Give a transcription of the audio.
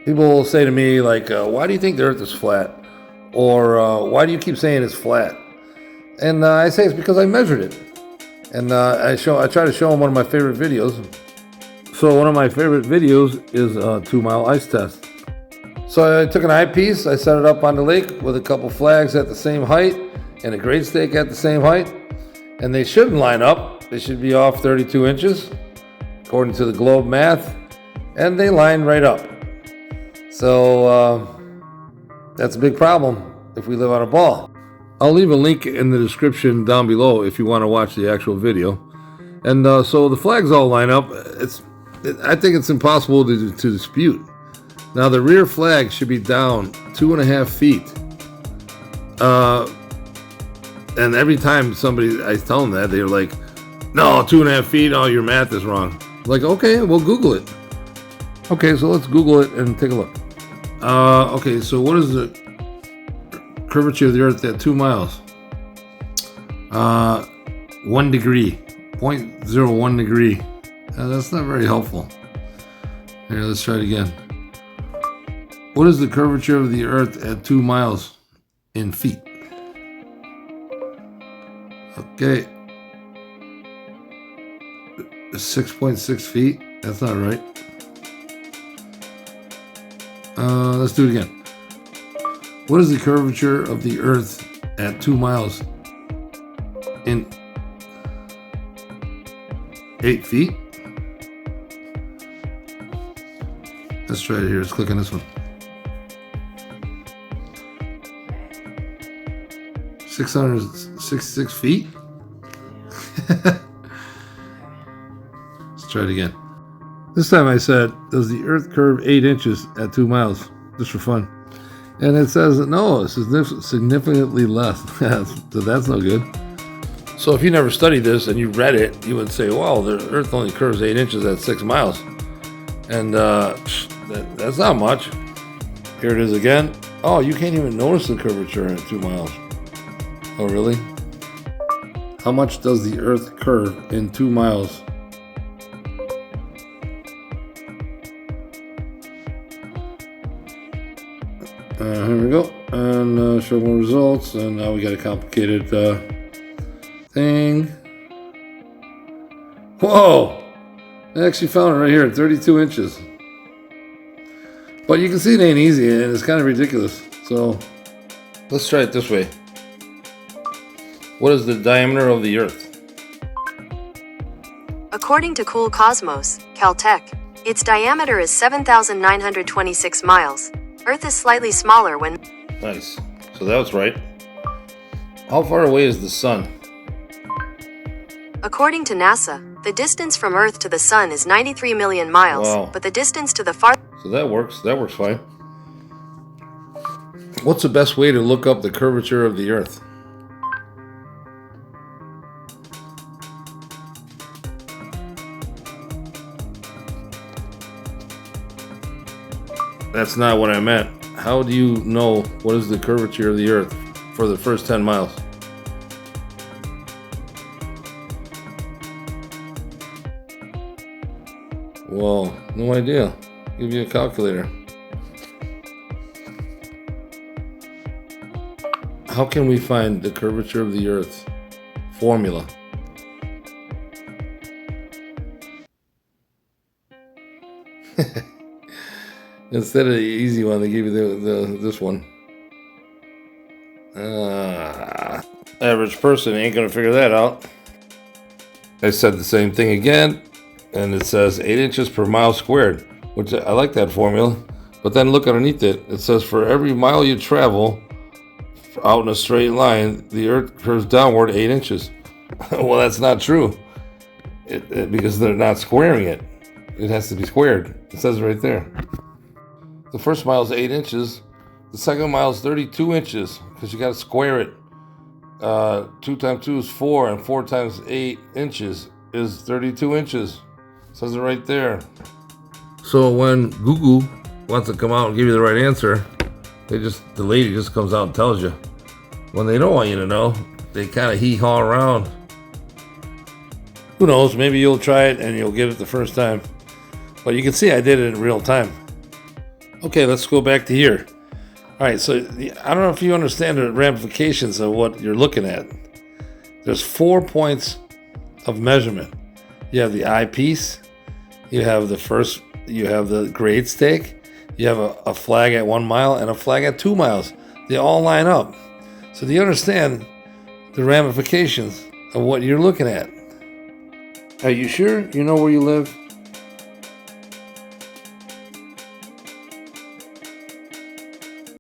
People will say to me, like, why do you think the earth is flat? Or why do you keep saying it's flat? And I say it's because I measured it. And I try to show them one of my favorite videos. So one of my favorite videos is a 2-mile ice test. So I took an eyepiece, I set it up on the lake with a couple flags at the same height and a grade stake at the same height. And they shouldn't line up. They should be off 32 inches, according to the globe math. And they line right up. So that's a big problem if we live on a ball. I'll leave a link in the description down below if you want to watch the actual video. And so the flags all line up. I think it's impossible to dispute. Now the rear flag should be down 2.5 feet. And every time I tell them that, they're like, no, 2.5 feet, oh, your math is wrong. Like, okay, we'll Google it. Okay, so let's Google it and take a look. Okay, so what is the curvature of the earth at 2 miles? 1 degree, 0.01 degree. That's not very helpful. Here, let's try it again. What is the curvature of the earth at 2 miles in feet? Okay. 6.6 feet. That's not right. Let's do it again. What is the curvature of the earth at 2 miles in 8 feet? Let's try it here. Let's click on this one. 666 feet? Let's try it again. This time I said, does the earth curve 8 inches at 2 miles? Just for fun. And it says, no, it's significantly less. So that's no good. So if you never studied this and you read it, you would say, wow, the earth only curves 8 inches at 6 miles. And that's not much. Here it is again. Oh, you can't even notice the curvature at 2 miles. Oh, really? How much does the earth curve in 2 miles? Here we go. And show more results. And now we got a complicated thing. Whoa! I actually found it right here at 32 inches. But you can see it ain't easy, and it's kind of ridiculous. So let's try it this way. What is the diameter of the Earth? According to Cool Cosmos, Caltech, its diameter is 7,926 miles. Earth is slightly smaller when... Nice. So that was right. How far away is the Sun? According to NASA, the distance from Earth to the Sun is 93 million miles, Wow. but the distance to the far... So that works. That works fine. What's the best way to look up the curvature of the Earth? That's not what I meant. How do you know what is the curvature of the Earth for the first 10 miles? Well, no idea. Give you a calculator. How can we find the curvature of the Earth? Formula. Instead of the easy one, they give you this one. Average person ain't gonna figure that out. I said the same thing again, and it says 8 inches per mile squared, which I like that formula. But then look underneath it. It says for every mile you travel out in a straight line, the Earth curves downward 8 inches. Well, that's not true, because they're not squaring it. It has to be squared. It says it right there. The first mile is 8 inches. The second mile is 32 inches because you got to square it. 2 times 2 is 4, and 4 times 8 inches is 32 inches. It says it right there. So when Google wants to come out and give you the right answer, the lady just comes out and tells you. When they don't want you to know, they kind of hee-haw around. Who knows? Maybe you'll try it and you'll get it the first time. But you can see I did it in real time. Okay, let's go back to here. All right, so I don't know if you understand the ramifications of what you're looking at. There's 4 points of measurement. You have the eyepiece, you have the grade stake, you have a flag at 1 mile and a flag at 2 miles. They all line up. So do you understand the ramifications of what you're looking at? Are you sure you know where you live?